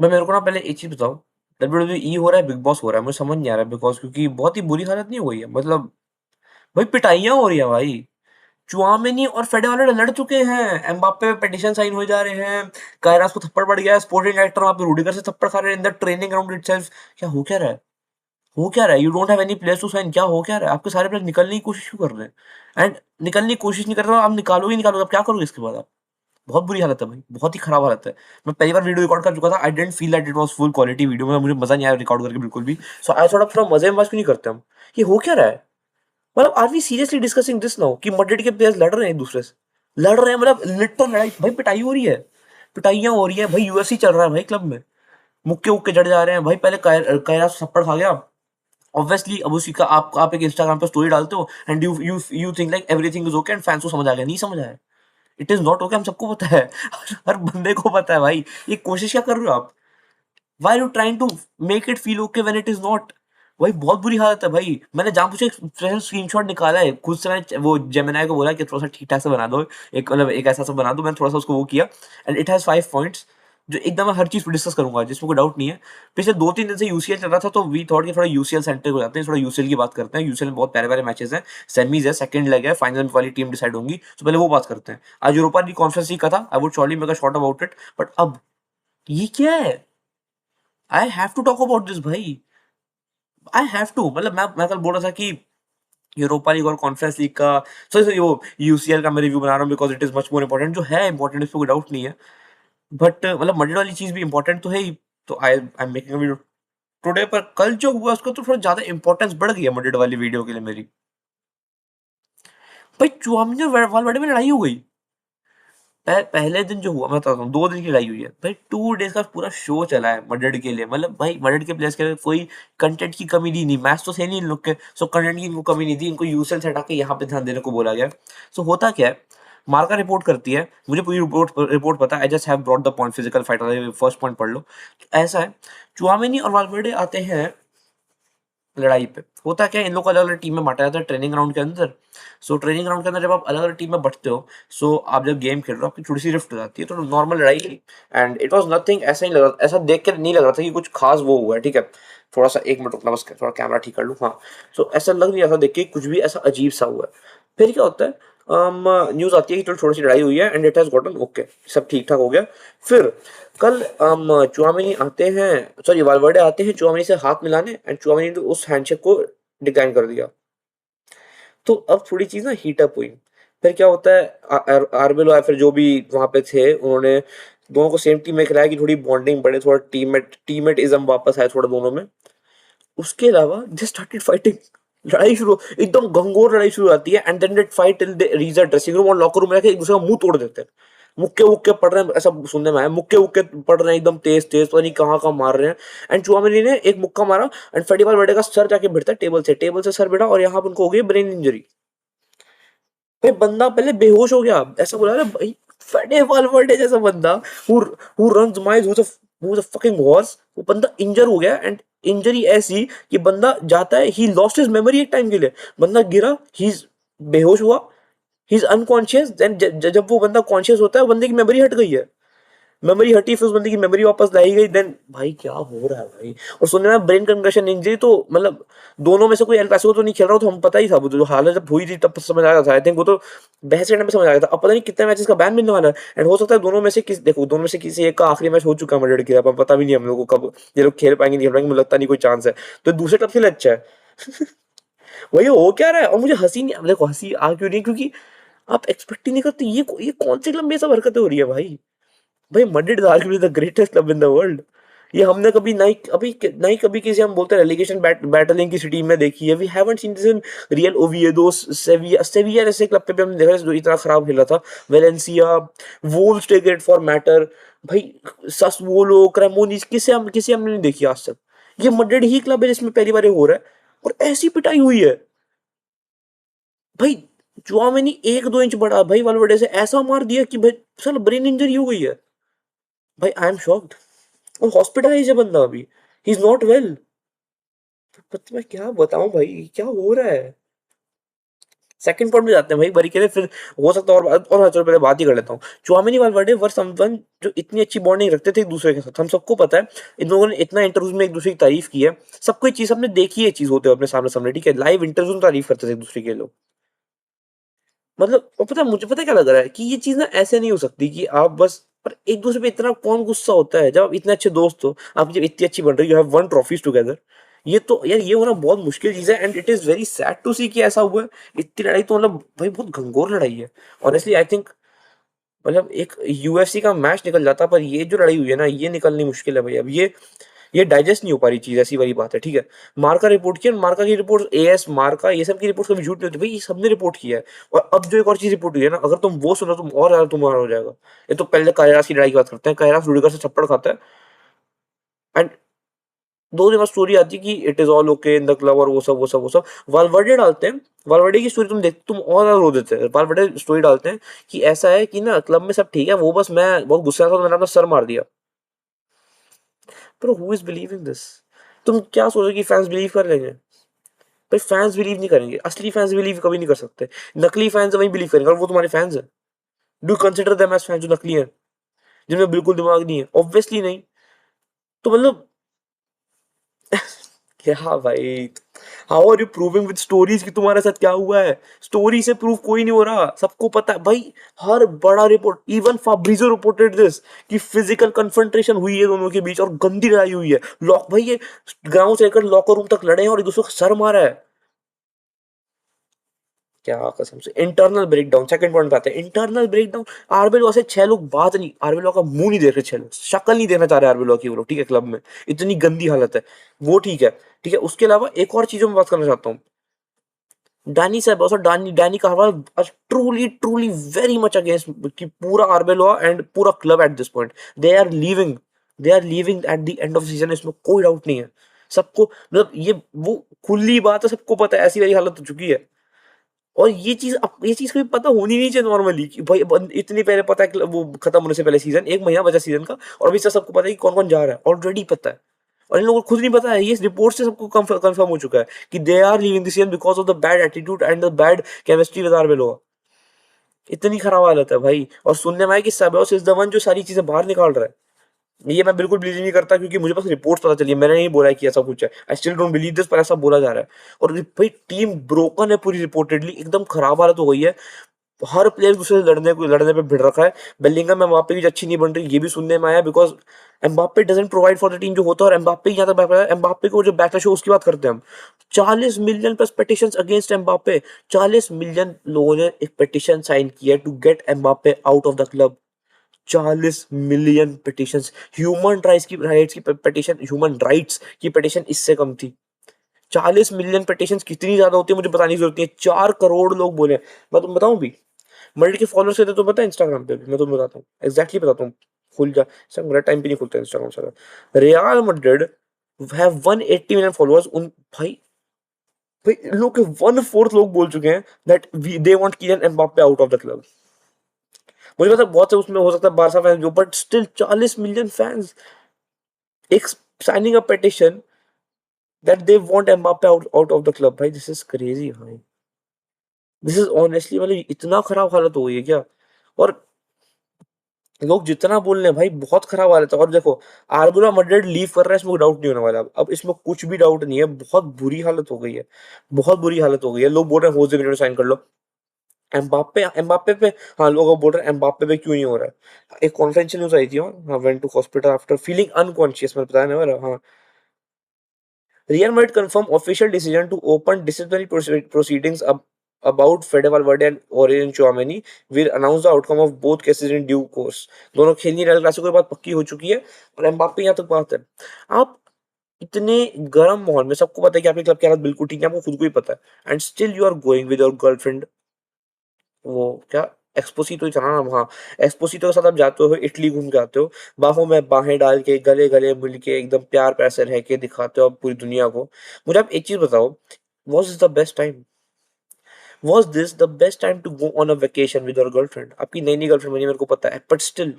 मैं मेरे को ना पहले एक चीज़ बताओ, डब्ल्यूडब्ल्यूई हो रहा है, बिग बॉस हो रहा है, मुझे समझ नहीं आ रहा है बिकॉज़ क्योंकि बहुत ही बुरी हालत नहीं हो गई है? मतलब भाई पिटाइयाँ हो रही है भाई। चुआमेनी और फेडे वाले लड़ चुके हैं, एम्बाप्पे पे पिटीशन साइन हुए जा रहे हैं, कायरास को थप्पड़ पड़ गया है, स्पोर्टिंग डायरेक्टर वहाँ पे रूडिगर से थप्पड़ खा रहे हैं in the training ground itself. क्या हो क्या रहा है? हो क्या रहा है? You don't have any players to sign, क्या हो क्या रहा है? आपके सारे प्लेयर निकलने की कोशिश क्यों कर रहे हैं? एंड निकलने की कोशिश नहीं कर रहे हो, आप निकालोगे ही निकालोगे, अब क्या करोगे इसके बाद आप? बहुत बुरी हालत है भाई, बहुत ही खराब हालत है। मैं पहली बार वीडियो रिकॉर्ड कर चुका था, I didn't feel that it was full quality video, मतलब मुझे मज़ा नहीं आया रिकॉर्ड करके बिल्कुल भी। सो आई थॉट अब थोड़ा मज़े में बात क्यों नहीं करते हम? ये हो क्या रहा है? मतलब are we seriously discussing this now कि मड्रिड के प्लेयर्स लड़ रहे हैं एक दूसरे से? लड़ रहे हैं मतलब लिटरल लड़ाई भाई, पिटाई हो रही है। पिटाइयाँ हो रही है भाई, यूएफसी चल रहा है भाई क्लब में। मुक्के-वुक्के जड़ जा रहे हैं भाई, पहले कायरा थप्पड़ खा गया। ऑब्वियसली अब उसी का आप एक इंस्टाग्राम पे स्टोरी डालते हो and you think like everything is okay and fans को समझ आ गया, नहीं समझ आया। इट इज नॉट ओके, हम सबको पता है। हर बंदे को पता है भाई। ये कोशिश क्या कर रहे हो आप? Why are you trying to make it feel okay when it is not? भाई बहुत बुरी हालत है भाई। मैंने जानबूझ के स्पेशल स्क्रीनशॉट निकाला है खुद से, मैंने वो जेमिनाई को बोला कि थोड़ा सा ठीक ठाक से बना दो, एक मतलब एक ऐसा सा बना दो, मैंने थोड़ा सा उसको वो किया एंड इट हैज 5 पॉइंट्स जो एकदम मैं हर चीज पे डिस्कस करूंगा जिसमें कोई डाउट नहीं है। पिछले 2-3 दिन से यूसीएल चल रहा था तो वी थॉट कि थोड़ा यूसीएल सेंटर हो जाते हैं, थोड़ा यूसीएल की बात करते हैं। यूसीएल में बहुत प्यारे प्यारे मैचेस हैं, सेमीज है, सेकंड लेग है, फाइनल वाली टीम डिसाइड होंगी, तो पहले वो बात करते हैं। आज यूरोपा लीग कॉन्फ्रेंस लीग का था, I would shortly make a short about it, but अब ये क्या है? I have to talk about this भाई, आई हैव टू। मतलब मैं कल बोल रहा था कि यूरोपा लीग और कॉन्फ्रेंस लीग का, सॉरी सॉरी, वो यूसीएल का मैं रिव्यू बना रहा हूँ because it is much more important, जो है इंपॉर्टेंट इसमें कोई डाउट नहीं है। बट मतलब मजेदार वाली चीज भी इंपॉर्टेंट तो है ही। तो I am making a video today, पर कल जो हुआ उसका तो थोड़ा ज्यादा इंपॉर्टेंस बढ़ गई है मजेदार वाली वीडियो के लिए मेरी। भाई चुआमिनी और वालवर्डे में लड़ाई हो गई। पहले दिन जो हुआ मैं बताता हूँ, 2 दिन की लड़ाई हुई है भाई, 2 डेज का पूरा शो चला है मड्रिड के लिए। मतलब भाई मड्रिड के प्लेयर्स के लिए कोई कंटेंट की कमी नहीं, मैच तो सही नहीं इन लोग के, सो कंटेंट की इनको कमी नहीं थी, इनको यूसेल से हटा के यहाँ पे ध्यान देने को बोला गया। सो होता क्या है, मार्का रिपोर्ट करती है, मुझे पूरी रिपोर्ट रिपोर्ट पता है, I just have brought the point, physical fight वाला फर्स्ट पॉइंट पढ़ लो। ऐसा है, चुआमेनी और वालवर्डे आते हैं लड़ाई पे। होता क्या है, इन लोग को अलग-अलग टीम में बाँटा जाता है ट्रेनिंग ग्राउंड के अंदर। सो ट्रेनिंग ग्राउंड के अंदर जब आप अलग-अलग टीम में बँटते हो, सो आप जब गेम खेल रहे हो, आपकी थोड़ी-सी रिफ्ट हो जाती है, तो नॉर्मल लड़ाई थी एंड इट वाज़ नथिंग, ऐसा ही लगा, ऐसा देख के नहीं लग रहा था कि कुछ ख़ास वो हुआ है, ठीक है? थोड़ा-सा 1 मिनट रुकना, बस थोड़ा कैमरा ठीक कर लूँ, हाँ। सो ऐसा लग नहीं रहा था देख के कुछ भी ऐसा अजीब-सा हुआ है। फिर क्या होता है, न्यूज़ आती है कि चलो थोड़ी-सी लड़ाई हुई है and it has gotten okay, सब ठीक-ठाक हो गया। फिर कल चुआमेनी आते हैं, सॉरी वाल्वर्डे आते हैं चुआमेनी से हाथ मिलाने एंड चुआमेनी ने तो उस हैंडशेक को डिक्लाइन कर दिया। तो अब थोड़ी चीज़ ना हीट अप हुई। फिर क्या होता है, आर्बिलो या फिर जो भी वहाँ पे थे, उन्होंने दोनों को सेम टीम में खिलाया कि थोड़ी बॉन्डिंग बढ़े, थोड़ा टीममेटिज़्म वापस आए थोड़ा दोनों में। उसके अलावा दे स्टार्टेड फाइटिंग। लड़ाई शुरू, एकदम घंघोर लड़ाई शुरू हो जाती है and then they fight till they reach the dressing room और लॉकर रूम में जाके एक दूसरे का मुंह तोड़ देते हैं। मुक्के वुक्के पड़ रहे हैं, ऐसा सुनने में आया, मुक्के वुक्के पड़ रहे हैं एकदम तेज तेज, पता नहीं कहाँ कहाँ मार रहे हैं। एंड चुआमेनी ने एक मुक्का मारा एंड फटीवाल बड़े का सर जाके भिड़ता है टेबल से सर भिड़ा और यहाँ पर उनको हो गई ब्रेन इंजरी। भाई बंदा पहले बेहोश हो गया, ऐसा बोला ना भाई, फटे वालवर्डे जैसा बंदा, who who runs miles, who is a fucking horse, वो बंदा इंजर हो गया एंड इंजरी ऐसी कि बंदा जाता है, ही लॉस्ट हिज मेमोरी एक टाइम के लिए। बंदा गिरा, ही बेहोश हुआ, ही इज अनकॉन्शियस, देन जब वो बंदा कॉन्शियस होता है, बंदे की मेमोरी हट गई है। मेमोरी हटी, फिर उस बंदे की मेमोरी वापस लाई गई, देन भाई क्या हो रहा है भाई। और सुनने में ब्रेन कंकशन इंजरी, तो मतलब दोनों में से कोई एल क्लासिको तो नहीं खेल रहा, तो हम पता ही था, वो जो हालत जब हुई थी तब समझ आया था, आई थिंक वो तो बहस के टाइम में समझ आया था। अब पता नहीं कितने मैचेस का बैन मिलने वाला है एंड हो सकता है दोनों में से किसी, देखो दोनों में से किसी एक का आखिरी मैच हो चुका है मड्रिड के, अब पता भी नहीं हम लोग को कब ये लोग खेल पाएंगे नहीं खेल पाएंगे, मुझे लगता नहीं कोई चांस है। तो दूसरे क्लब के लिए अच्छा है। वही हो क्या रहा है, और मुझे हंसी नहीं, देखो हंसी आ क्यों नहीं, क्योंकि आप एक्सपेक्ट ही नहीं करते, ये कौन से क्लब में सब हरकतें हो रही है भाई। भाई Madrid is arguably the greatest club in the world. ये हमने कभी नहीं कभी किसी, हम बोलते हैं रेलीगेशन बैटलिंग की टीम में देखी है, we haven't seen this in Real Oviedo, Sevilla जैसे क्लब पे भी हमने देखा है जो इतना खराब खेला था, Valencia, Wolves take it for matter, भाई ससवोलो, क्रेमोनीज, किसे हमने नहीं देखी आज तक। ये मड्रिड ही क्लब है जिसमें पहली बार ये हो रहा है और ऐसी पिटाई हुई है भाई। चुआमेनी 1-2 इंच बड़ा भाई वालवर्डे से, ऐसा मार दिया कि भाई साला ब्रेन इंजरी हो गई है। भाई आई एम शॉक्ड। और हॉस्पिटलाइज है बंदा अभी, ही इज नॉट वेल। मैं क्या बताऊं भाई, क्या हो रहा है? सेकंड पॉइंट में जाते हैं भाई बरी के लिए, फिर हो सकता है और चलो पहले बात ही कर लेता हूँ। चुआमेनी वालवर्डे वर समवन जो इतनी अच्छी बॉन्डिंग रखते थे एक दूसरे के साथ, हम सबको पता है। इन लोगों ने इतना इंटरव्यूज में एक दूसरे की तारीफ की है, सबको ये चीज हमने देखी है, चीज होते हुए अपने सामने सामने, ठीक है, लाइव इंटरव्यू में तारीफ करते थे एक दूसरे के लोग। मतलब और पता है मुझे, पता है क्या लग रहा है कि ये चीज ना ऐसे नहीं हो सकती कि आप बस, पर एक दूसरे पे इतना कौन गुस्सा होता है जब आप इतने अच्छे दोस्त हो, आप जब इतनी अच्छी बन रही, you have won trophies together. ये तो यार ये होना बहुत मुश्किल चीज है, and it is very sad to see कि ऐसा हुआ है। इतनी लड़ाई तो मतलब भाई बहुत घंघोर लड़ाई है। ऑनेस्टली आई थिंक मतलब एक यूएफसी का मैच निकल जाता, पर ये जो लड़ाई हुई है ना, ये निकलनी मुश्किल है भाई। अब ये डाइजेस्ट नहीं हो पा रही चीज, ऐसी वाली बात है, ठीक है। मार्का रिपोर्ट किया, मार्का की रिपोर्ट, एएस मार्का, ये सब की रिपोर्ट कभी झूठ नहीं होती भाई, ये सबने रिपोर्ट किया है। और अब जो एक और चीज रिपोर्ट हुई है ना, अगर तुम वो सुनो तुम और ज्यादा तुम्हारा हो जाएगा। ये तो पहले कायरास की लड़ाई की बात करते हैं, कायरास रुडिगर से थप्पड़ खाता है, एंड 2 दिन बाद स्टोरी आती है कि it is all okay in the club, और वो सब वालवर्डे डालते हैं। वालवर्डे की स्टोरी तुम देख, तुम और ज्यादा रो देते हैं। वालवर्डे स्टोरी डालते हैं कि ऐसा है कि ना क्लब में सब ठीक है, वो बस मैं बहुत गुस्सा था तो मैंने अपना सर मार दिया। पर हु इज बिलीविंग दिस? तुम क्या सोचो कि फैंस बिलीव कर लेंगे? भाई फैंस बिलीव नहीं करेंगे, असली फैंस बिलीव कभी नहीं कर सकते। नकली फैंस वही बिलीव करेंगे, और वो तुम्हारे फैंस हैं। Do consider them as fans जो नकली हैं, जिनमें बिल्कुल दिमाग नहीं है? ऑब्वियसली नहीं। तो मतलब क्या भाई, how are you proving with stories कि तुम्हारे साथ क्या हुआ है? स्टोरी से प्रूव कोई नहीं हो रहा, सबको पता है भाई। हर बड़ा रिपोर्ट, इवन फाब्रिजो रिपोर्टेड दिस कि फिजिकल कन्फ्रंटेशन हुई है दोनों के बीच और गंदी लड़ाई हुई है। लॉक भाई ये ग्राउंड से लेकर लॉकर रूम तक लड़े हैं और एक दूसरे को सर मारा है। क्या कसम से इंटरनल ब्रेकडाउन, सेकंड पॉइंट पे आते हैं, इंटरनल ब्रेकडाउन। आरबेलो से 6 लोग बात नहीं, आरबेलो का मुंह नहीं देख रहे, 6 लोग शक्ल नहीं देखना चाह रहे आरबेलो की, वो लोग ठीक है क्लब में, इतनी गंदी हालत है। वो ठीक है, ठीक है। उसके अलावा एक और चीजों में बात करना चाहता हूँ। डैनी सेबास और Dani Dani Carvajal truly truly very much against कि पूरा आरबेलो एंड पूरा club at this point, they are leaving, they are leaving at the end of season, इसमें कोई डाउट नहीं है। सबको मतलब ये वो खुली बात है, सबको पता है ऐसी वाली हालत हो चुकी है। और ये चीज कभी पता होनी नहीं चाहिए नॉर्मली कि भाई इतनी पहले पता है कि वो खत्म होने से पहले सीजन, 1 महीना बचा सीजन का, और अभी से सबको पता है कि कौन कौन जा रहा है, ऑलरेडी पता है। और इन लोगों को खुद नहीं पता है, ये रिपोर्ट से सबको कंफर्म हो चुका है कि they are leaving this season because of the bad attitude and the bad chemistry with Arbeloa. इतनी खराब हालत है भाई, और सुनने में आया कि सेबायोस इज द वन जो सारी चीजें बाहर निकाल रहा है। ये मैं बिल्कुल बिलीव नहीं करता, क्योंकि मुझे बस रिपोर्ट्स पता चली है, मैंने नहीं बोला है कि ऐसा कुछ है। I still don't believe this, पर ऐसा बोला जा रहा है। और भाई टीम ब्रोकन है पूरी, रिपोर्टेडली एकदम खराब हालत हो गई है। हर प्लेयर दूसरे से लड़ने पे भिड़ रखा है। बेलिंगम एम्बाप्पे की अच्छी नहीं बन रही, ये भी सुनने में आया, because Mbappe doesn't provide for the team जो होता है। और एम्बाप्पे की ज्यादा एम्बाप्पे को जो बैकलैश है उसकी बात करते हैं हम। 40 million plus petition against Mbappe. 40 million लोगों ने एक पिटिशन साइन किया to get Mbappe out of the club. 40 million petition. Human rights की पिटिशन, ह्यूमन राइट्स की पिटिशन इससे कम थी। 40 मिलियन पिटिशन कितनी ज्यादा होती है मुझे बताने की जरूरत नहीं है, 4 करोड़ लोग बोले। मैं तुम्हें बताऊं भी, मल्टी के फॉलोअर्स कितने तो पता है इंस्टाग्राम पे भी, मैं तुम्हें बताता हूँ, एग्जैक्टली बताता हूँ। खुल जा, इंस्टाग्राम मेरा टाइम पे नहीं खुलता इंस्टाग्राम सारा। Real Madrid have 180 million followers उन भाई। भाई इन लोग के 1/4 लोग बोल चुके हैं that they want Kylian Mbappe out of the club. मुझे पता है बहुत से उसमें हो सकता है बारसा फैंस जो, बट स्टिल 40 मिलियन फैंस एक signing a petition that they want Mbappe out of the club. भाई दिस इज क्रेजी भाई, दिस इज ऑनेस्टली मतलब इतना खराब हालत हो गई है क्या? और लोग जितना बोल रहे हैं भाई बहुत खराब हालत है। और देखो आर्बुला मड्रिड लीव कर रहा है, इसमें डाउट नहीं होने वाला। अब इसमें कुछ भी डाउट नहीं है, बहुत बुरी हालत हो गई है, बहुत बुरी हालत हो गई है। लोग बोल रहे हैं होजे मिलियन साइन कर लो। एम्बाप्पे एम्बाप्पे पे, हाँ लोग अब बोल रहे हैं एम्बाप्पे पे क्यों नहीं हो रहा है। एक कॉन्फ्रेंशियल न्यूज आई थी, हाँ, went to hospital after feeling unconscious, मैं बताया ना वाला, हाँ। Real Madrid confirm official decision to open disciplinary proceedings about Fede Valverde and Aurelien Tchouameni, will announce the outcome of both cases in due course। दोनों खेलनी real Clasico की बात पक्की हो चुकी है, और एम्बाप्पे यहाँ तक बात है। आप इतने गर्म माहौल में, सबको पता है कि आपके क्लब की हालत बिल्कुल ठीक है, आपको खुद को ही पता है, and still you are going with your girlfriend, वो क्या, एक्सपोसिटो ही था ना, हाँ, एक्सपोसिटो के साथ आप जाते हो, इटली घूम के आते हो, बाहों में बाहें डाल के, गले गले मिल के, एकदम प्यार प्यार से रह के दिखाते हो आप पूरी दुनिया को। मुझे आप एक चीज बताओ, was is the best time, was this the best time to go on a vacation with your girlfriend? आपकी नई नई गर्लफ्रेंड बनी, मेरे को पता है, but still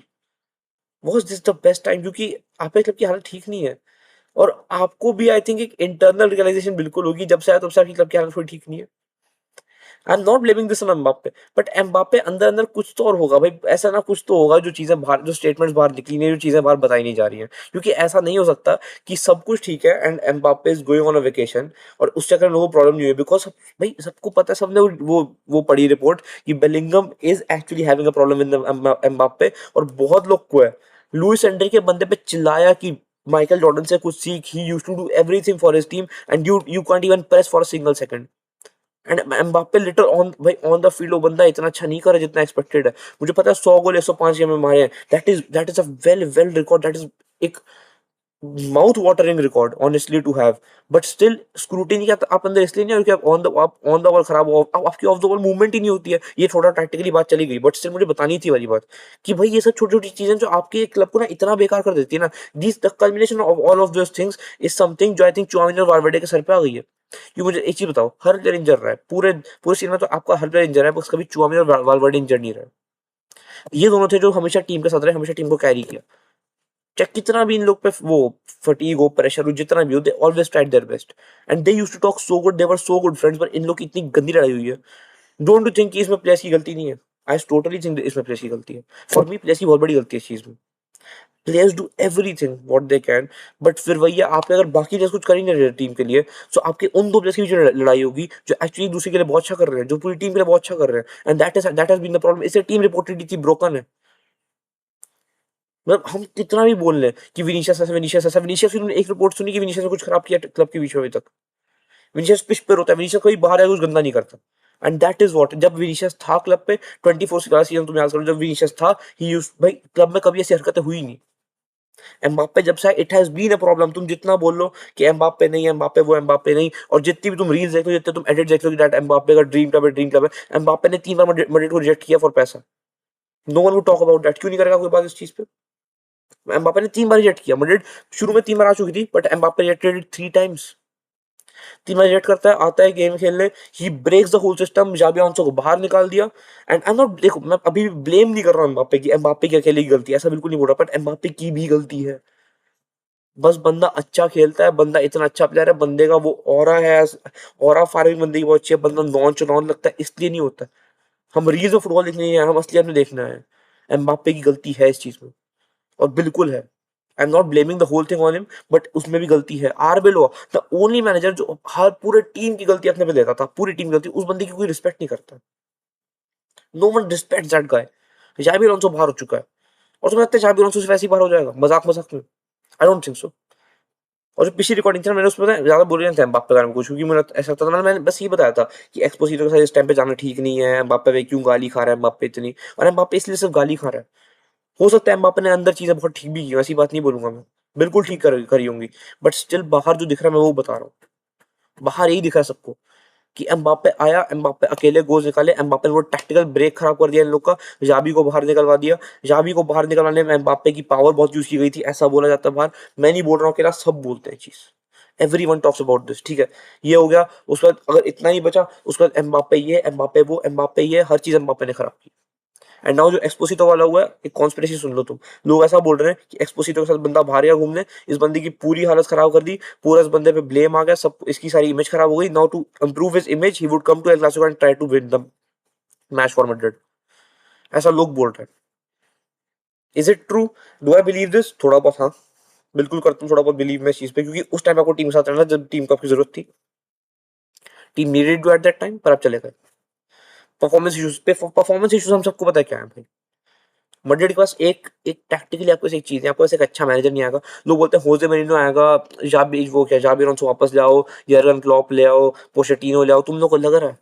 was this the best time? क्योंकि आपके क्लब की हालत ठीक नहीं है, और आपको भी आई थिंक एक इंटरनल रियलाइजेशन बिल्कुल होगी, जब से आया तब से आपकी क्लब की हालत थोड़ी ठीक नहीं है। I am not blaming this on Mbappe, but Mbappe अंदर अंदर कुछ तो और होगा भाई, ऐसा ना कुछ तो होगा जो चीजें बाहर, जो स्टेटमेंट्स बाहर निकली नहीं, जो चीजें बाहर बताई नहीं जा रही हैं, क्योंकि ऐसा नहीं हो सकता कि सब कुछ ठीक है and Mbappe is going on a vacation और उस चक्कर में लोगों को प्रॉब्लम नहीं हुई, बिकॉज भाई सबको पता है, सबने वो पढ़ी रिपोर्ट कि Bellingham is actually having a problem with Mbappe, और बहुत लोग को है। लुइस एंड्रिके के बंदे पे चिल्लाया कि माइकल जॉर्डन से कुछ सीख, he used to do everything for his team and you can't even press for a single second. And Mbappe litter on भाई ऑन द फील्ड वो बंदा इतना अच्छा नहीं कर जितना एक्सपेक्टेड है। मुझे पता है 100 गोल 105 गेम में मारे हैं, that is a well well record, that is एक mouth watering record honestly to have. But still scrutiny का आप अंदर इसलिए नहीं हो कि आप ऑन द बॉल खराब हो, आपकी ऑफ द बॉल मूवमेंट ही नहीं होती है। ये थोड़ा टैक्टिकली बात चली गई, बट स्टिल मुझे बतानी थी वाली बात कि भाई ये सब छोटी छोटी चीजें जो आपके क्लब को ना इतना बेकार कर देती है ना, this the culmination of all of those things is something जो आई थिंक चुआमिनी और वालवर्डे के सर पे आ गई है। कि मुझे एक चीज बताओ, हर प्लेयर इंजर रहा है, पूरे पूरे सीन में तो आपका हर प्लेयर इंजर है, बस कभी चुआमिनी और वालवर्डे इंजर नहीं रहा। ये दोनों थे जो हमेशा टीम के साथ रहे, हमेशा टीम को कैरी किया। चाहे कितना भी इन लोग पे वो फटीग हो, प्रेशर हो, जितना भी हो, they always tried their best and they used to talk so good, they were so good friends. पर इन लोग की इतनी गंदी लड़ाई हुई है। डोंट यू थिंक कि इसमें प्लेयर्स की गलती नहीं है? आई टोटली थिंक इसमें प्लेयर्स की गलती है। फॉर मी प्लेयर्स की बहुत बड़ी गलती है इस चीज में। Players do everything what they can, but फिर वही है, आपने अगर बाकी प्लेयर्स कुछ कर ही नहीं रहे टीम के लिए, तो आपके उन दो प्लेयर्स की बीच में लड़ाई होगी जो एक्चुअली दूसरे के लिए बहुत अच्छा कर रहे हैं, जो पूरी टीम के लिए बहुत अच्छा कर रहे हैं, and that has been the problem. इससे टीम रिपोर्टेड ब्रोकन है। मतलब हम कितना भी बोल लें कि विनीशियस ऐसा, विनीशियस ऐसा, विनीशियस की तुमने एक रिपोर्ट सुनी कि विनीशियस ने कुछ खराब किया क्लब के बीच में अभी तक? विनीशियस पिच पर होता है, विनीशियस कोई बाहर है कुछ गंदा नहीं करता। एंड दैट इज व्हाट, जब विनीशियस था क्लब पे 24 का सीजन तुम याद करो, जब विनीशियस था ही यूज भाई क्लब में कभी ऐसी हरकतें हुई नहीं। एम्बाप्पे जब से it has been a problem. तुम जितना बोल लो कि एम्बाप्पे नहीं, एम्बाप्पे वो, एम्बाप्पे नहीं, और जितनी भी तुम रील्स देख लो, जितने तुम एडिट देख लो कि दैट एम्बाप्पे का ड्रीम क्लब है, ड्रीम क्लब है, एम्बाप्पे ने 3 बार मैड्रिड को रिजेक्ट किया फॉर पैसा। No one would talk about that. क्यों नहीं करेगा कोई बात इस चीज पे? एम्बाप्पे ने 3 बार रिजेक्ट किया मैड्रिड, शुरू में 3 बार आ चुकी थी, but Mbappe rejected 3 times. 3 bar reject करता है, आता है गेम खेलने, ही ब्रेक्स द होल सिस्टम, जाबी आंसो को बाहर निकाल दिया। एंड आई एम नॉट, देखो मैं अभी भी ब्लेम नहीं कर रहा हूँ एम्बाप्पे की, एम्बाप्पे की अकेले की गलती है ऐसा बिल्कुल नहीं बोल रहा, बट एम्बाप्पे की भी गलती है। बस बंदा अच्छा खेलता है, बंदा इतना अच्छा प्लेयर है, बंदे का वो ऑरा है, ऑरा फायरिंग बंदे की बहुत अच्छी है, बंदा नॉन चुनौन लगता है, इसलिए नहीं होता। हम रील्स में फुटबॉल देखने नहीं है, हम असलियत में देखना है। एम्बाप्पे की गलती है इस चीज में, और बिल्कुल है। I am not blaming the whole thing on him, but उसमें भी गलती है। आरबेलो द ओनली मैनेजर जो हर पूरे टीम की गलती अपने पे लेता था, पूरी टीम की गलती, उस बंदे की कोई रिस्पेक्ट नहीं करता। No one respect that guy. Xabi Alonso बाहर हो चुका है, और तुम्हें लगता है जाबी अलोंसो से वैसे ही बाहर हो जाएगा मजाक मजाक में? I don't think so. और जो पिछली रिकॉर्डिंग थी ना, मैंने उसमें ज्यादा बोल रहे थे एम्बाप्पे के बारे में कुछ, क्योंकि मुझे ऐसा लगता था ना, मैंने बस ये बताया था कि एक्सपोजिटो के साथ इस टाइम पे जाना ठीक नहीं है, एम्बाप्पे पे क्यों गाली खा रहा है एम्बाप्पे इतनी, और एम्बाप्पे इसलिए सिर्फ गाली खा रहा है। हो सकता है एम्बाप्पे ने अंदर चीजें बहुत ठीक भी की, ऐसी बात नहीं बोलूंगा मैं, बिल्कुल ठीक करी होंगी, बट स्टिल बाहर जो दिख रहा है मैं वो बता रहा हूँ। बाहर यही दिख रहा है सबको कि एम्बाप्पे आया, एम्बाप्पे अकेले गोल निकाले, एम्बाप्पे ने वो टैक्टिकल ब्रेक खराब कर दिया इन लोग का, जाबी को बाहर निकलवा दिया। जाबी को बाहर निकलवाने में एम्बाप्पे की पावर बहुत यूज की गई थी, ऐसा बोला जाता है बाहर। मैं नहीं बोल रहा हूँ अकेला, सब बोलते हैं चीज। Every one talks about this, ठीक है। ये हो गया, उसके बाद अगर इतना ही बचा, उसके बाद एम्बाप्पे ये, एम्बाप्पे वो, एम्बाप्पे ये, हर चीज एम्बाप्पे ने खराब की। एंड नाउ जो एक्सपोसिटो वाला हुआ है, एक कॉन्स्पिरेसी सुन लो तुम। लोग ऐसा बोल रहे हैं कि एक्सपोसिटो के साथ बंदा बाहर गया घूमने, इस बंदे की पूरी हालत खराब कर दी, पूरा इस बंदे पे ब्लेम आ गया, सब इसकी सारी इमेज खराब हो गई। Now to improve his image he would come to El Clasico and try to win the match for Madrid. ऐसा लोग बोल रहे हैं। Is it true? Do I believe this? थोड़ा बहुत हाँ, बिल्कुल करता हूँ थोड़ा बहुत बिलीव मैं इस चीज पे, क्योंकि उस टाइम आपको टीम के साथ रहना जब टीम को आपकी जरूरत थी। Team needed you at that time, पर आप चले गए। परफॉर्मेंस इश्यूज हम सबको पता है क्या है भाई। मैड्रिड के पास एक एक टैक्टिकली आपको एक चीज है, आपको ऐसे एक अच्छा मैनेजर नहीं आएगा। लोग बोलते हैं होजे मरीनो आएगा, जाबी वो क्या, जाबी अलोंसो वापस ले आओ, यर्गन क्लॉप ले आओ, पोचेटिनो ले आओ। तुम लोग को लग रहा है,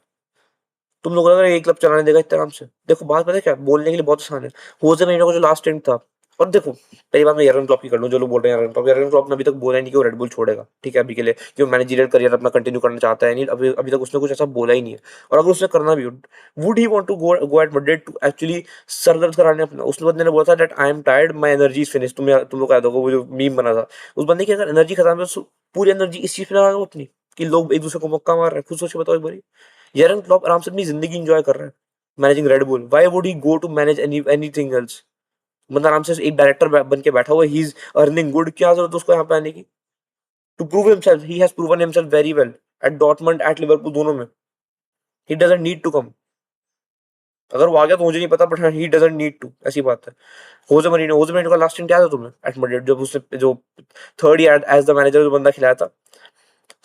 तुम लोग को लग रहा है ये क्लब चलाने देगा इतना आराम से? देखो बात पता है क्या, बोलने के लिए बहुत आसान है। होजे मरीनो का जो लास्ट स्टेंट था, और देखो पहली बात मैं यर्गन क्लॉप की कर लूं, जो लोग बोल रहे हैं यर्गन क्लॉप ने अभी तक बोला ही नहीं कि वो रेडबुल छोड़ेगा, ठीक है, अभी के लिए कि वो मैनेजरियल करियर अपना कंटिन्यू करना चाहता है नहीं, अभी अभी तक उसने कुछ ऐसा बोला ही नहीं है। और अगर उसने करना भी, would he want to go at Madrid to actually सरदर्द कराने अपना? उस बंदे ने बोला था that I am tired, my energy is finish. तुम लोग याद होगा वो जो मीम बना था, उस बंदे की अगर एनर्जी खत्म है तो पूरी एनर्जी इस चीज पे लगा दो अपनी, कि लोग एक दूसरे को मक्का मार रहे हैं। खुद सोच के बताओ एक बारी। यर्गन क्लॉप आराम से अपनी जिंदगी एंजॉय कर रहा है managing Red Bull. Why would he go to manage anything else? बंदा आराम से एक डायरेक्टर बन के बैठा हुआ है, ही इज अर्निंग गुड, क्या जरूरत है उसको यहाँ पे आने की? To prove himself, he has proven himself very well at Dortmund, at Liverpool, दोनों में। He doesn't need to come. अगर वो आ गया तो मुझे नहीं पता, but he doesn't need to, ऐसी बात है। होजे मरीनो का लास्ट टाइम क्या था तुम्हें एट मैड्रिड, जब उसने जो third year as the manager जो बंदा खिलाया था,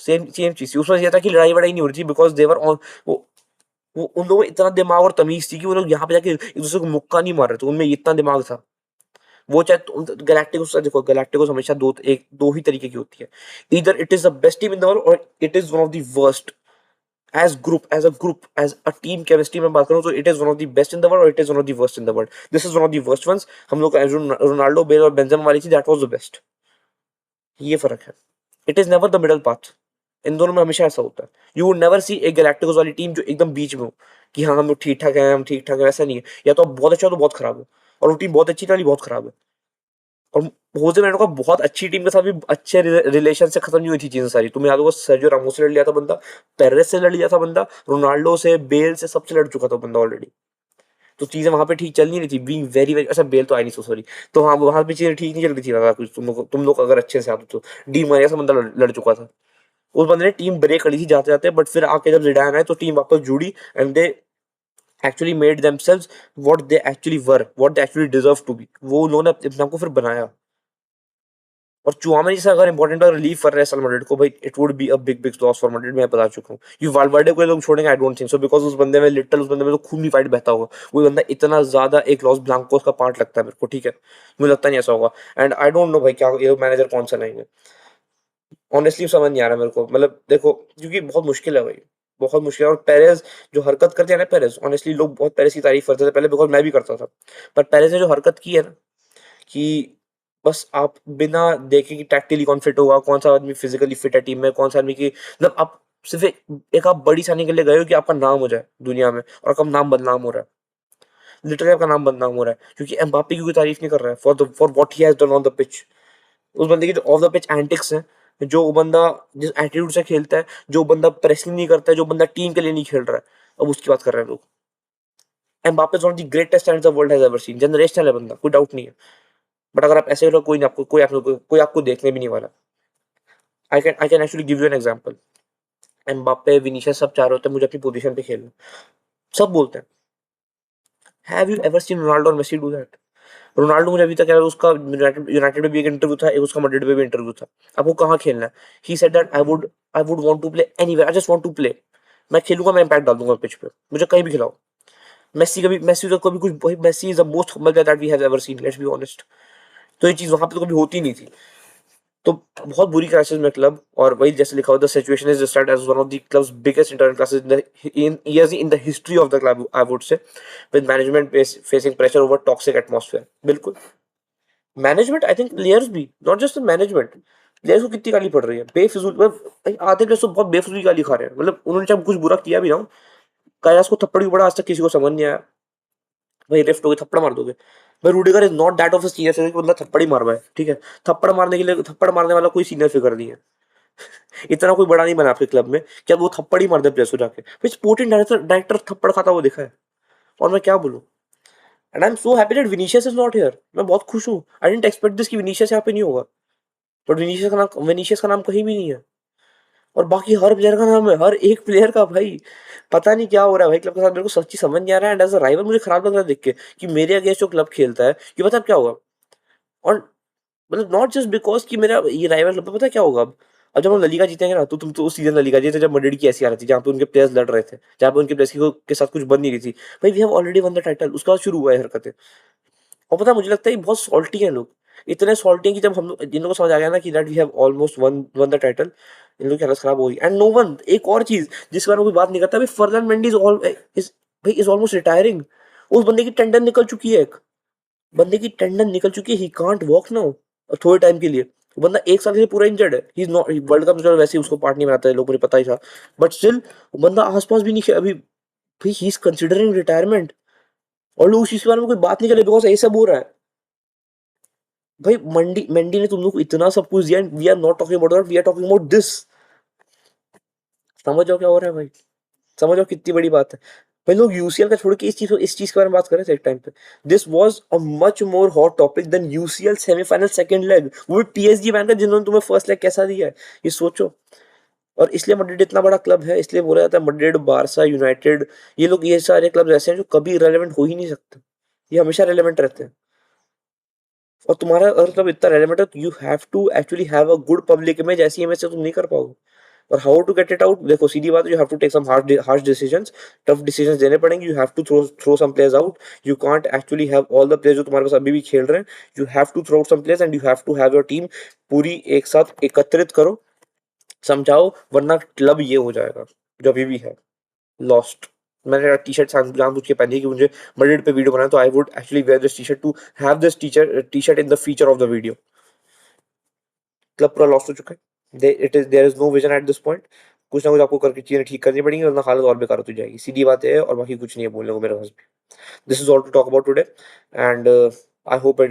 सेम सेम चीज थी उसमें। ये था कि लड़ाई वड़ाई नहीं हो रही थी, बिकॉज देवर ऑन, वो उन लोगों में इतना दिमाग और तमीज थी कि वो लोग यहाँ पे जाके एक दूसरे को मुक्का नहीं मार रहे थे, उनमें इतना दिमाग था। वो चाहे गैलेक्टिकोस, देखो गैलेक्टिकोस हमेशा दो ही तरीके की होती है, इधर it is the best team in the world और it is one of the worst. As a group as a team chemistry में बात करूं तो it is one of the best in the world और it is one of the worst in the world. This is one of the worst ones. हम लोग का Ronaldo, bell और Benzema वाली थी, दैट वाज द बेस्ट। ये फर्क है। It is never the middle path. इन दोनों में हमेशा ऐसा होता है। यू वुड नेवर सी एक गैलेक्टिकोस वाली टीम जो एकदम बीच में हो कि हाँ हम लोग ठीक ठाक हैं, हम ठीक ठाक है, वैसा नहीं है। या तो आप बहुत अच्छा हो तो बहुत खराब हो, और वो टीम बहुत अच्छी वाली बहुत खराब है। और होजे मेरिनो का बहुत अच्छी टीम के साथ भी अच्छे रिलेशन से खत्म नहीं हुई थी चीजें सारी। तुम्हें याद होगा सर्जियो रामोस से लड़ लिया था बंदा, पेरेस से लड़ लिया था बंदा, रोनाल्डो से, बेल से, सबसे लड़ चुका था बंदा ऑलरेडी। तो चीजें वहां पे ठीक चल नहीं रही थी, बीइंग वेरी वेरी, अच्छा बेल तो आई नहीं, सो सॉरी। तो हाँ वहां पे चीजें ठीक नहीं चल रही थी ज्यादा कुछ। तुम लोग अगर अच्छे से आते तो डी मारिया से बंदा लड़ चुका था। उस बंदे ने टीम ब्रेक करी थी जाते जाते, बट फिर आके जब जिडान आए तो टीम वापस जुड़ी and they actually made themselves what they actually were, what they actually deserve to be. वो लोगों ने अपने आप को फिर बनाया। और चुआमेनी जैसा अगर इंपॉर्टेंट और रिलीव कर रहे हैं सल मैड्रिड को, भाई it would be a big big loss for Madrid. मैं बता चुका हूँ ये वालवर्डे को ये लोग छोड़ेंगे, I don't think so, because उस बंदे में लिटरल, उस बंदे में तो खून नहीं फाइट बहता होगा। वो बंदा इतना ज्यादा एक लॉस ब्लांकोस का पार्ट लगता है मेरे को, ठीक है, मुझे लगता नहीं ऐसा होगा। एंड आई डोंट नो भाई क्या ये मैनेजर कौन सा लाएंगे, ऑनेस्टली समझ नहीं आ रहा मेरे को। मतलब देखो, क्योंकि बहुत मुश्किल है भाई, बहुत मुश्किल है। और पेरेज जो हरकत करते हैं ना, पेरेज ऑनेस्टली लोग बहुत पेरेज की तारीफ करते थे पहले, बिकॉज मैं भी करता था। पर पेरेज ने जो हरकत की है ना, कि बस आप बिना देखे कि टैक्टिकली कौन फिट होगा, कौन सा आदमी फिजिकली फिट है टीम में, कौन सा आदमी की, मतलब आप सिर्फ एक आप बड़ी सानी के लिए गए हो कि आपका नाम हो जाए दुनिया में, और आपका नाम बदनाम हो रहा है, लिटरली आपका नाम बदनाम हो रहा है, क्योंकि एम्बापे की कोई तारीफ नहीं कर रहा है for what he has done on the pitch. उस बंदे की जो ऑफ द पिच एंटिक्स हैं, जो बंदा जिस एटीट्यूड से खेलता है, जो बंदा प्रेसिंग नहीं करता है, जो बंदा टीम के लिए नहीं खेल रहा है, अब उसकी बात कर रहे हैं लोग। Mbappe is one of the greatest talents the world has ever seen, generational है बंदा, कोई डाउट नहीं है। बट अगर आप ऐसे हो, कोई नहीं आपको, कोई आपको देखने भी नहीं वाला। I can actually give you an example. Mbappe, Vinicius सब चाह रहे होते हैं मुझे अपनी पोजीशन पे खेलना, सब बोलते हैं। Have you ever seen Ronaldo और मेसी डू दैट? रोनाल्डो, मुझे अभी तक याद है, उसका यूनाइटेड में भी एक इंटरव्यू था, एक उसका मैड्रिड में भी इंटरव्यू था, आपको कहाँ खेलना है? He said that I would want to play anywhere, I just want to play. मैं खेलूंगा, मैं इंपैक्ट डाल दूंगा पिच पे, मुझे कहीं भी खिलाओ। मेसी तो कभी कुछ, भाई Messi is the most humble guy that we have ever seen, let's be honest. तो ये चीज वहां पे तो कभी होती नहीं थी। तो बहुत बुरी क्राइसिस में क्लब, और वही जैसे लिखा हुआ, the situation is described as one of the club's biggest internal crisis in the history of the club, I would say, with management facing pressure over toxic atmosphere. बिल्कुल, मैनेजमेंट, आई थिंक प्लेयर्स भी, not just management, players को कितनी गाली पड़ रही है बेफिजूल, मतलब आधे प्लेयर्स तो बहुत बेफिजूल गाली खा रहे हैं। मतलब उन्होंने जब कुछ बुरा किया भी ना, कयास को थप्पड़ भी पड़ा, आज तक किसी को समझ नहीं आया। भाई लेफ्ट हो गए थप्पड़ मार दोगे, भाई Rudiger is not that of a senior figure कि मतलब थप्पड़ ही मार पाए, ठीक है। थप्पड़ मारने के लिए, थप्पड़ मारने वाला कोई सीनियर फिगर नहीं है, इतना कोई बड़ा नहीं बना आपके क्लब में क्या वो थप्पड़ ही मार दे प्लेयर्स को जाके। भाई स्पोर्टिंग डायरेक्टर डायरेक्टर थप्पड़ खाता वो देखा है, और मैं क्या बोलूं। And I am so happy that Vinicius is not here, मैं बहुत खुश हूँ। आई डिडंट एक्सपेक्ट दिस कि विनीशियस यहाँ पे नहीं होगा, बट विनीशियस का नाम कहीं भी नहीं है। और बाकी हर प्लेयर का नाम है, हर एक प्लेयर का। भाई पता नहीं क्या हो रहा है भाई क्लब के साथ, मेरे को सच्ची समझ नहीं आ रहा है। एंड एज अ राइवल मुझे खराब लग रहा है देख के कि मेरे अगेंस्ट जो क्लब खेलता है, कि पता है अब क्या होगा। और मतलब नॉट जस्ट बिकॉज कि मेरा ये राइवल क्लब, पता है क्या होगा अब जब हम ललीगा जीतेंगे ना, तो तुम तो उस सीजन ललीगा जीते जब मैड्रिड की ऐसी आ रही थी, जहाँ पे उनके प्लेयर्स लड़ रहे थे, जहाँ पे उनके प्लेयर्स के साथ कुछ बन नहीं रही थी। भाई we have already won the title, उसके बाद शुरू हुआ है हरकतें। और पता है मुझे लगता है ये बहुत सॉल्टी है लोग, इतने सॉल्टी हैं कि जब हम लोग, इन लोगों को समझ आ गया ना कि that we have almost won won the title, इन लोगों की हालत खराब होगी। एंड नो वन, एक और चीज जिसके बारे में कोई बात नहीं करता, भाई फर्लैंड मेंडी इज भाई इज ऑलमोस्ट रिटायरिंग। उस बंदे की टेंडन निकल चुकी है, एक बंदे की टेंडन निकल चुकी है, ही कांट वॉक नाउ थोड़े टाइम के लिए। वो बंदा एक साल के लिए पूरा इंजर्ड है, he is not, world cup में चलो वैसे ही उसको पार्ट नहीं बनाता है लोग, मुझे पता ही था। बट स्टिल बंदा आसपास भी नहीं अभी, भाई ही इज कंसिडरिंग रिटायरमेंट, और लोग इस बारे में कोई बात नहीं कर रहे बिकॉज ये सब हो रहा है। भाई मंडी मंडी ने तुम लोग को इतना सब कुछ दिया, we are not talking about that, we are talking about this. समझ जाओ क्या हो रहा है भाई, समझ जाओ कितनी बड़ी बात है। भाई लोग यूसीएल का छोड़ के इस चीज के बारे में बात कर रहे थे एक टाइम पे। This was a much more hot topic than UCL semifinal second leg, वो पीएसजी मैन का जिन्होंने तुम्हें फर्स्ट लेग कैसा दिया है, ये सोचो। और इसलिए मैड्रिड इतना बड़ा क्लब है, इसलिए बोला जाता है मैड्रिड, बारसा, यूनाइटेड, ये लोग, ये सारे क्लब ऐसे हैं जो कभी रेलेवेंट हो ही नहीं सकते, ये हमेशा रेलेवेंट रहते हैं। और तुम्हारा अगर क्लब इतना रेलेवेंट है तो you have to actually have a good public image, ऐसी इमेज से तुम नहीं कर पाओगे। और how to get it out, देखो सीधी बात है, you have to take some harsh decisions, tough decisions देने पड़ेंगे, you have to throw some players out, you can't actually have all the players जो तुम्हारे पास अभी भी खेल रहे हैं, you have to throw out some players and you have to have your team पूरी एक साथ एकत्रित करो, समझाओ, वरना क्लब ये हो जाएगा जो अभी भी है, लॉस्ट। मैंने टी शर्ट जानबूझ के पहनी है कि मुझे मैड्रिड पे वीडियो बनाया, तो I would actually wear this T shirt to have this T shirt in the feature of the video. Club पूरा लॉस्ट हो चुका है, there is no vision at this point, कुछ ना कुछ आपको करके चीजें ठीक करनी पड़ेंगी वरना हालत और बेकार होती जाएगी, सीधी बात है, और बाकी कुछ नहीं है बोलने को मेरे पास। This is all to talk about today, and I hope it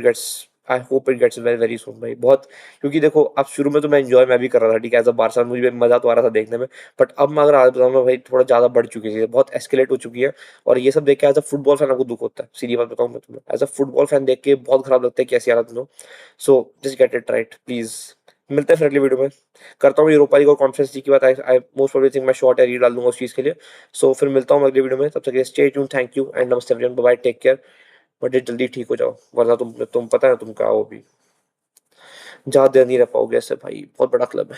gets very very soon भाई, बहुत। क्योंकि देखो अब शुरू में तो मैं भी कर रहा था, ठीक है, एज अ बारसा मुझे भी मजा तो आ रहा था देखने में, बट अब मैं अगर आज बताऊँ ना भाई, थोड़ा ज्यादा बढ़ चुकी है, बहुत एस्केलेट हो चुकी है, और ये सब देख के एज अ फुटबॉल फैन आपको दुख होता है, सीधी बात बताऊँ मैं तुम्हें, एज अ फुटबॉल फैन देख के बहुत खराब लगता है कि ऐसी हालत में हो। So just get it right please. मिलते हैं फिर अगली वीडियो में, करता हूँ यूरोपा लीग और कॉन्फ्रेंस लीग की बात, आई मोस्ट प्रोबेबली थिंक मैं शॉर्ट है रील डाल दूंगा उस चीज के लिए। सो फिर मिलता हूँ अगली वीडियो में, तब तक stay tuned, thank you and namaste everyone, bye bye, take care. But ये जल्दी ठीक हो जाओ, वरना तुम पता है तुम क्या हो, भी ज्यादा देर नहीं रह पाओगे ऐसे भाई, बहुत बड़ा क्लब है।